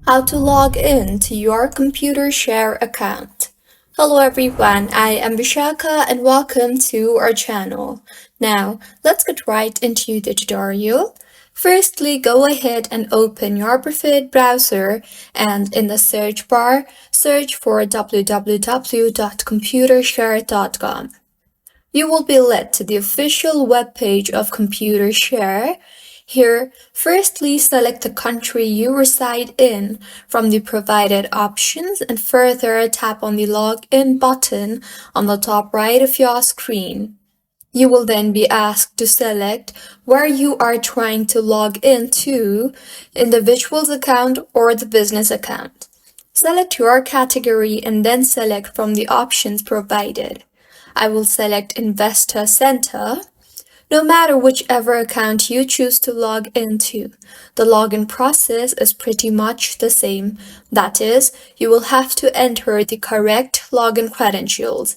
How to log in to your Computershare account. Hello everyone, I am Vishaka and welcome to our channel. Now, let's get right into the tutorial. Firstly, go ahead and open your preferred browser and in the search bar, search for www.computershare.com. You will be led to the official webpage of Computershare. Here, firstly select the country you reside in from the provided options and further tap on the Login button on the top right of your screen. You will then be asked to select where you are trying to log into, individual's account or the business account. Select your category and then select from the options provided. I will select Investor Center. No matter whichever account you choose to log into, the login process is pretty much the same. That is, you will have to enter the correct login credentials.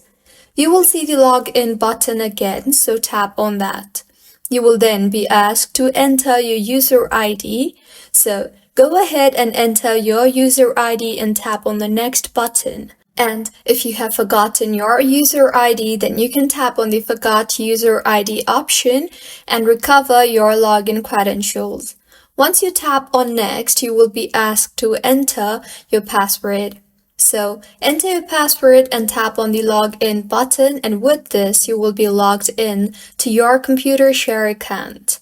You will see the login button again, so tap on that. You will then be asked to enter your user ID, so go ahead and enter your user ID and tap on the next button. And if you have forgotten your user ID, then you can tap on the Forgot User ID option and recover your login credentials. Once you tap on Next, you will be asked to enter your password. So enter your password and tap on the Login button, and with this, you will be logged in to your Computershare account.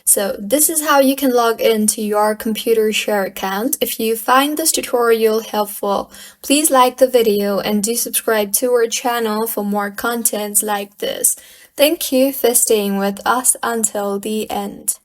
So this is how you can log into your Computershare account. If you find this tutorial helpful, please like the video and do subscribe to our channel for more contents like this. Thank you for staying with us until the end.